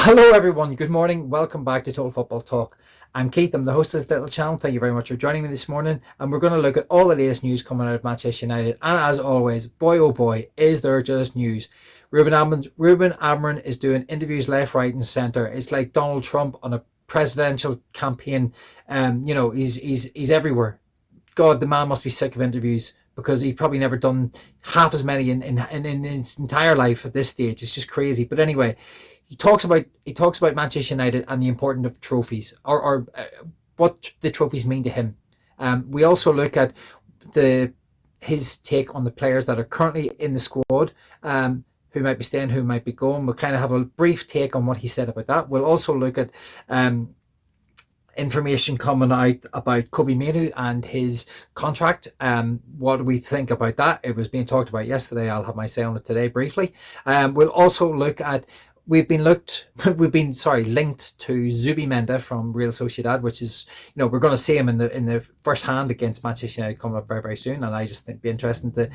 Hello everyone, good morning, welcome back to Total Football Talk. I'm Keith, I'm the host of this little channel. Thank you very much for joining me this morning, and we're going to look at all the latest news coming out of Manchester United. And as always, boy oh boy, is there just news. Rubin Amorim is doing interviews left, right and centre. It's like Donald Trump on a presidential campaign. He's everywhere. God, the man must be sick of interviews, because he probably never done half as many in his entire life at this stage. It's just crazy. But anyway, he talks about Manchester United and the importance of trophies, or what the trophies mean to him. We also look at his take on the players that are currently in the squad, who might be staying, who might be going. We'll kind of have a brief take on what he said about that. We'll also look at information coming out about Mainoo and his contract. What do we think about that? It was being talked about yesterday. I'll have my say on it today briefly. We'll also look at we've been linked to Zubimendi from Real Sociedad, which is, we're going to see him in the first hand against Manchester United coming up very, very soon. And I just think it'd be interesting to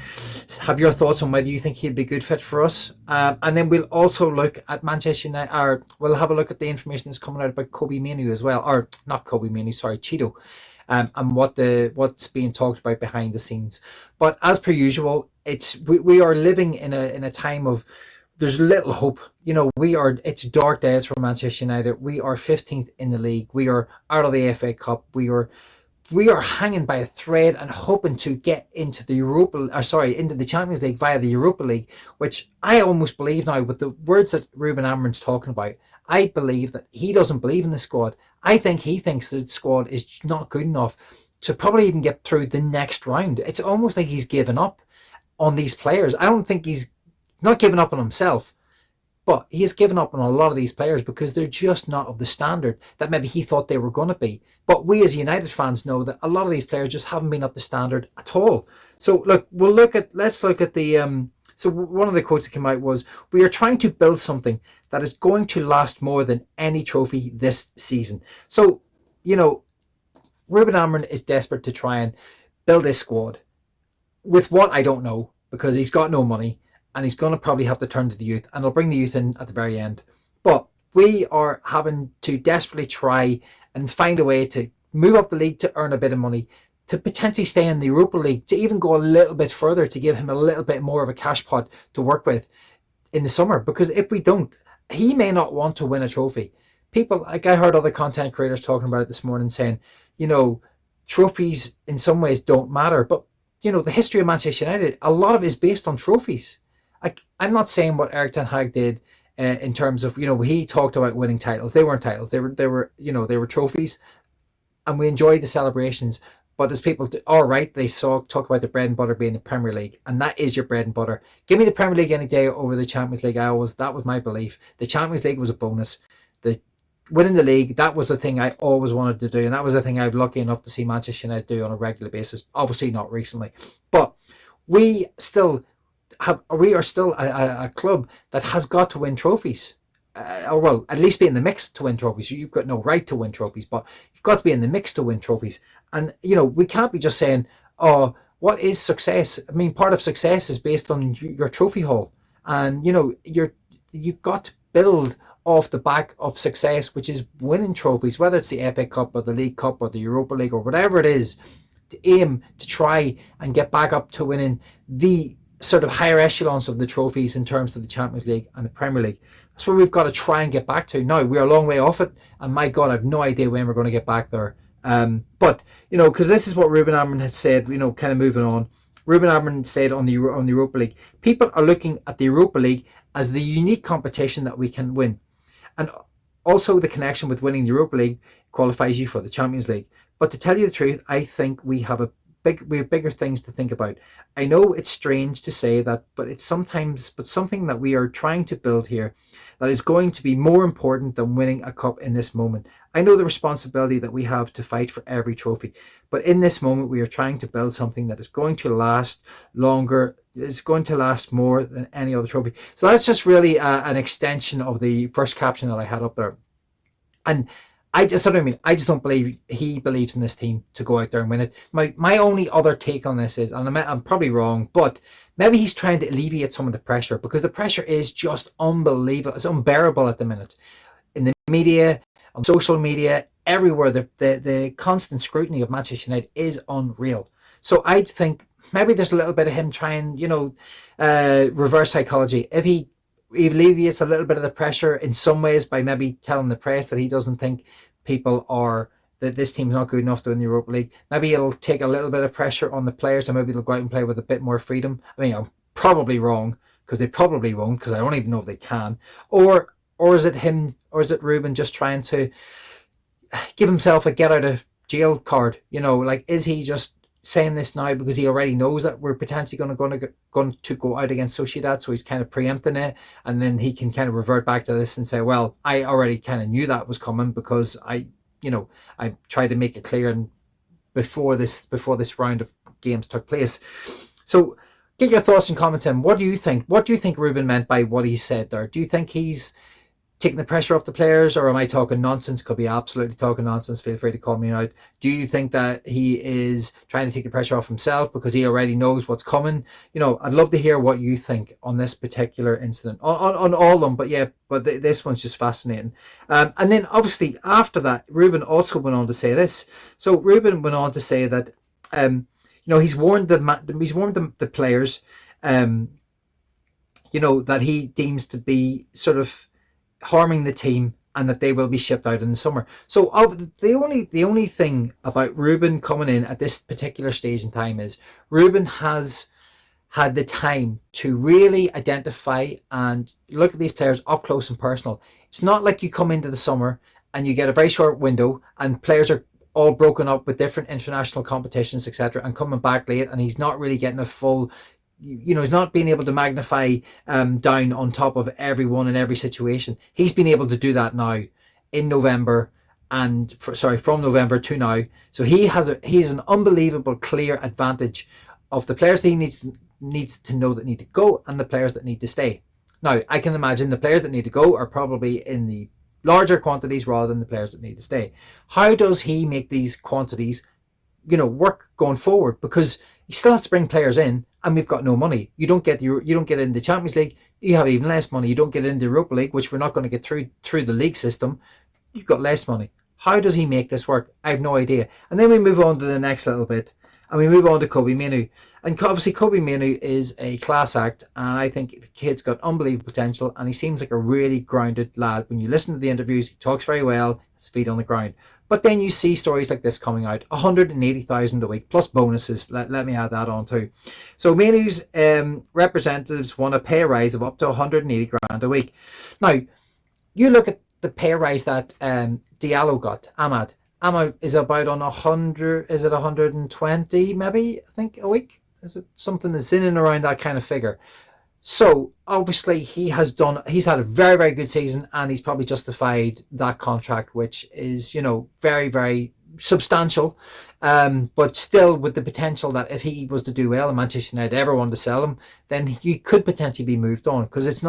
have your thoughts on whether you think he'd be a good fit for us. And then we'll also look at Manchester United, or we'll have a look at the information that's coming out about Mainoo as well, or not Mainoo, sorry, Chido. And what's being talked about behind the scenes. But as per usual, we are living in a time of, there's little hope. It's dark days for Manchester United. We are 15th in the league. We are out of the FA Cup. We are hanging by a thread and hoping to get into the into the Champions League via the Europa League, which I almost believe now, with the words that Ruben Amorim's talking about, I believe that he doesn't believe in the squad. I think he thinks the squad is not good enough to probably even get through the next round. It's almost like he's given up on these players. I don't think he's not given up on himself, but he has given up on a lot of these players because they're just not of the standard that maybe he thought they were going to be. But we as United fans know that a lot of these players just haven't been up to standard at all. So look, let's look at the so one of the quotes that came out was, "We are trying to build something that is going to last more than any trophy this season." So, Ruben Amorim is desperate to try and build this squad with what, I don't know, because he's got no money. And he's going to probably have to turn to the youth, and he'll bring the youth in at the very end. But we are having to desperately try and find a way to move up the league to earn a bit of money, to potentially stay in the Europa League, to even go a little bit further, to give him a little bit more of a cash pot to work with in the summer. Because if we don't, he may not want to win a trophy. People, like I heard other content creators talking about it this morning, saying, trophies in some ways don't matter. But, the history of Manchester United, a lot of it is based on trophies. I'm not saying what Eric Ten Hag did in terms of, he talked about winning titles. They weren't titles. They were trophies, and we enjoyed the celebrations. But as people do, all right, they talk about the bread and butter being the Premier League, and that is your bread and butter. Give me the Premier League any day over the Champions League. That was my belief. The Champions League was a bonus. The winning the league, that was the thing I always wanted to do, and that was the thing I was lucky enough to see Manchester United do on a regular basis. Obviously not recently, but we are still a club that has got to win trophies, or well, at least be in the mix to win trophies. You've got no right to win trophies, but you've got to be in the mix to win trophies. And we can't be just saying, "Oh, what is success?" I mean, part of success is based on your trophy haul, and you've got to build off the back of success, which is winning trophies, whether it's the FA Cup or the League Cup or the Europa League or whatever it is. To aim to try and get back up to winning the sort of higher echelons of the trophies in terms of the Champions League and the Premier League. That's where we've got to try and get back to. Now, we're a long way off it, and my God, I've no idea when we're going to get back there. But because this is what Ruben Amorim had said, kind of moving on. Ruben Amorim said on the Europa League, people are looking at the Europa League as the unique competition that we can win. And also the connection with winning the Europa League qualifies you for the Champions League. But to tell you the truth, I think we have bigger things to think about. I know it's strange to say that, but it's something that we are trying to build here that is going to be more important than winning a cup in this moment. I know the responsibility that we have to fight for every trophy, but in this moment we are trying to build something that is going to last longer. It's going to last more than any other trophy. So that's just really an extension of the first caption that I had up there. And I just don't believe he believes in this team to go out there and win it. My only other take on this is, and I'm probably wrong, but maybe he's trying to alleviate some of the pressure, because the pressure is just unbelievable. It's unbearable at the minute. in the media, on social media, everywhere, the constant scrutiny of Manchester United is unreal. So I think maybe there's a little bit of him trying, reverse psychology. If he alleviates a little bit of the pressure in some ways by maybe telling the press that he doesn't think people are that this team's not good enough to win the Europa League. Maybe it'll take a little bit of pressure on the players, and maybe they'll go out and play with a bit more freedom. I mean, I'm probably wrong because they probably won't, because I don't even know if they can. Or is it him, or is it Ruben just trying to give himself a get out of jail card? Is he just saying this now because he already knows that we're potentially going to go out against Sociedad, so he's kind of preempting it, and then he can kind of revert back to this and say, well, I already kind of knew that was coming because I tried to make it clear and before this round of games took place. So get your thoughts and comments in. What do you think? What do you think Ruben meant by what he said there? Do you think he's taking the pressure off the players, or am I talking nonsense? Could be absolutely talking nonsense. Feel free to call me out. Do you think that he is trying to take the pressure off himself because he already knows what's coming? I'd love to hear what you think on this particular incident, on all of them. But this one's just fascinating. And then obviously after that, Ruben also went on to say this. So Ruben went on to say that he's warned the players, that he deems to be sort of harming the team, and that they will be shipped out in the summer. So the only thing about Ruben coming in at this particular stage in time is Ruben has had the time to really identify and look at these players up close and personal. It's not like you come into the summer and you get a very short window and players are all broken up with different international competitions, etc., and coming back late, and he's not really getting a full, he's not being able to magnify down on top of everyone in every situation. He's been able to do that now in November, from November to now. So he has an unbelievable clear advantage of the players that he needs to know that need to go and the players that need to stay. Now, I can imagine the players that need to go are probably in the larger quantities rather than the players that need to stay. How does he make these quantities, work going forward? Because he still has to bring players in, and we've got no money. You don't get in the Champions League, you have even less money. You don't get in the Europa League, which we're not going to get through the league system. You've got less money. How does he make this work? I have no idea. And then we move on to the next little bit, and we move on to Kobbie Mainoo. And obviously Kobbie Mainoo is a class act, and I think the kid's got unbelievable potential, and he seems like a really grounded lad. When you listen to the interviews, he talks very well, his feet on the ground. But then you see stories like this coming out, 180,000 a week, plus bonuses. Let me add that on too. So Mainoo's representatives want a pay rise of up to 180 grand a week. Now, you look at the pay rise that Diallo got, Ahmad is about on 100, is it 120 maybe, I think, a week? Is it something that's in and around that kind of figure? So obviously he's had a very, very good season, and he's probably justified that contract, which is, very, very substantial. But still with the potential that if he was to do well and Manchester United ever wanted to sell him, then he could potentially be moved on, because it's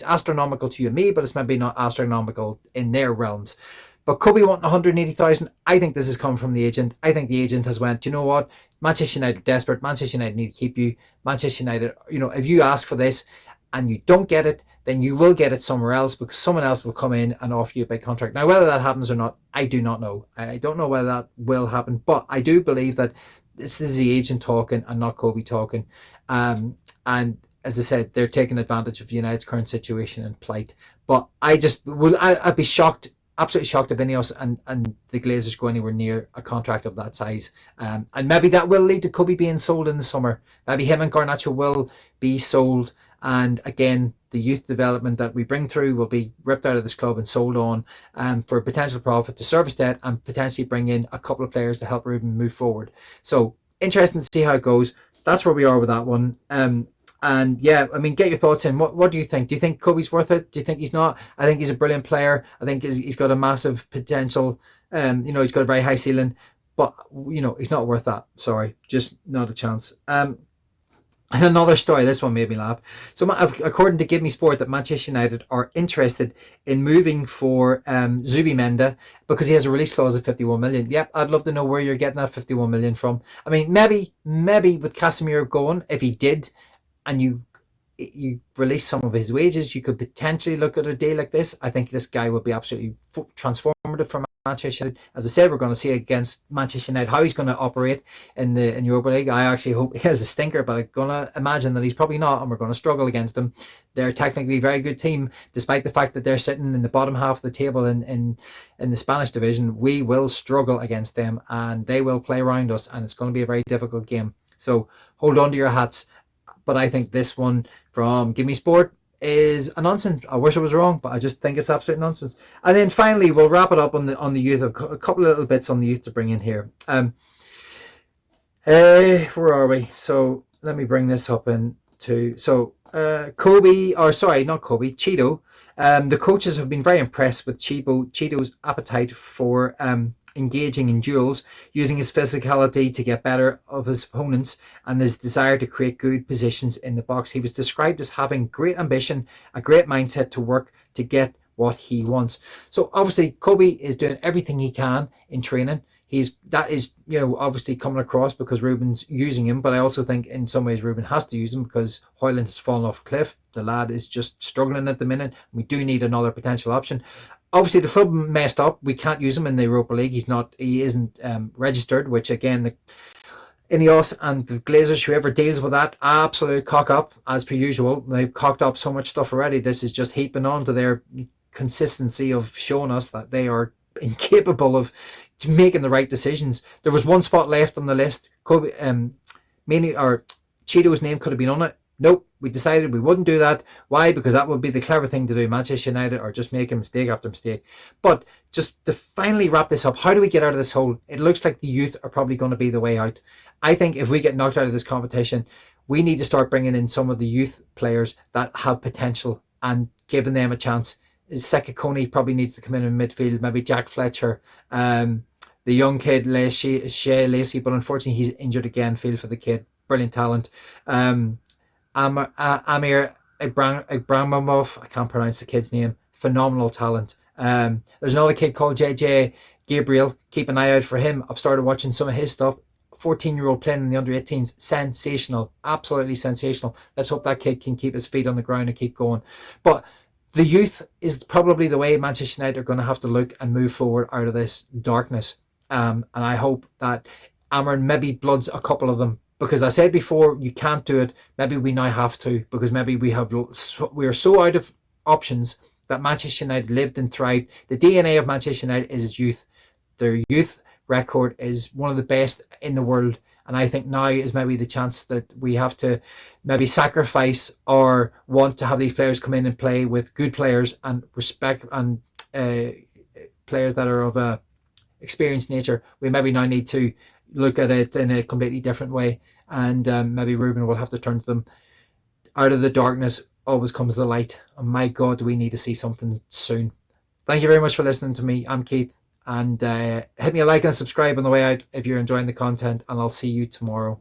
astronomical to you and me, but it's maybe not astronomical in their realms. But Kobbie wanting 180,000, I think this has come from the agent. I think the agent has went, you know what? Manchester United are desperate. Manchester United need to keep you. Manchester United, if you ask for this and you don't get it, then you will get it somewhere else, because someone else will come in and offer you a big contract. Now, whether that happens or not, I do not know. I don't know whether that will happen, but I do believe that this is the agent talking and not Kobbie talking. And as I said, they're taking advantage of United's current situation and plight. But I'd be shocked, absolutely shocked if Ineos and the Glazers go anywhere near a contract of that size. And maybe that will lead to Kobbie being sold in the summer. Maybe him and Garnacho will be sold. And again, the youth development that we bring through will be ripped out of this club and sold on for potential profit to service debt and potentially bring in a couple of players to help Ruben move forward. So interesting to see how it goes. That's where we are with that one. And yeah, I mean, get your thoughts in. What do you think? Do you think Kobbie's worth it? Do you think he's not? I think he's a brilliant player. I think he's got a massive potential. He's got a very high ceiling, but he's not worth that. Sorry, just not a chance. And another story, this one made me laugh. So according to Give Me Sport, that Manchester United are interested in moving for Zubimendi because he has a release clause of 51 million. Yep, I'd love to know where you're getting that 51 million from. I mean, maybe with Casemiro going, if he did, and you you release some of his wages, you could potentially look at a deal like this. I think this guy would be absolutely transformative for Manchester United. As I said, we're going to see against Manchester United how he's going to operate in Europa League. I actually hope he has a stinker, but I'm going to imagine that he's probably not, and we're going to struggle against them. They're technically a very good team, despite the fact that they're sitting in the bottom half of the table in the Spanish division. We will struggle against them, and they will play around us, and it's going to be a very difficult game. So hold on to your hats. But I think this one from Gimme Sport is a nonsense. I wish I was wrong, but I just think it's absolute nonsense. And then finally, we'll wrap it up on the youth. A couple of little bits on the youth to bring in here. Where are we? So let me bring this up Chido. The coaches have been very impressed with Chido's appetite for engaging in duels, using his physicality to get better of his opponents, and his desire to create good positions in the box. He was described as having great ambition, a great mindset to work to get what he wants. So obviously Kobe is doing everything he can in training. That is obviously coming across because Ruben's using him, but I also think in some ways Ruben has to use him because Højlund has fallen off a cliff. The lad is just struggling at the minute. We do need another potential option. Obviously the club messed up. We can't use him in the Europa League. He isn't registered, which again the Ineos and the Glazers, whoever deals with that, absolute cock up as per usual. They've cocked up so much stuff already. This is just heaping on to their consistency of showing us that they are incapable of making the right decisions. There was one spot left on the list. Kobe, Chido's name could have been on it. Nope, we decided we wouldn't do that. Why? Because that would be the clever thing to do. Manchester United are just making mistake after mistake. But just to finally wrap this up, how do we get out of this hole? It looks like the youth are probably going to be the way out. I think if we get knocked out of this competition, we need to start bringing in some of the youth players that have potential and giving them a chance. Sekikoni probably needs to come in midfield. Maybe Jack Fletcher. The young kid, Shea Lacey, but unfortunately he's injured again. Feel for the kid. Brilliant talent. Amir Ibrahimov, I can't pronounce the kid's name. Phenomenal talent. There's another kid called JJ Gabriel. Keep an eye out for him. I've started watching some of his stuff. 14-year-old playing in the under-18s. Sensational. Absolutely sensational. Let's hope that kid can keep his feet on the ground and keep going. But the youth is probably the way Manchester United are going to have to look and move forward out of this darkness. And I hope that Amorim maybe bloods a couple of them. Because I said before, you can't do it. Maybe we now have to, because maybe we are so out of options that Manchester United lived and thrived. The DNA of Manchester United is its youth. Their youth record is one of the best in the world. And I think now is maybe the chance that we have to maybe sacrifice or want to have these players come in and play with good players and respect and players that are of a experienced nature. We maybe now need to look at it in a completely different way, and maybe Ruben will have to turn to them. Out of the darkness always comes the light, and my God, do we need to see something soon. Thank you very much for listening to me. I'm Keith, and hit me a like and subscribe on the way out if you're enjoying the content, and I'll see you tomorrow.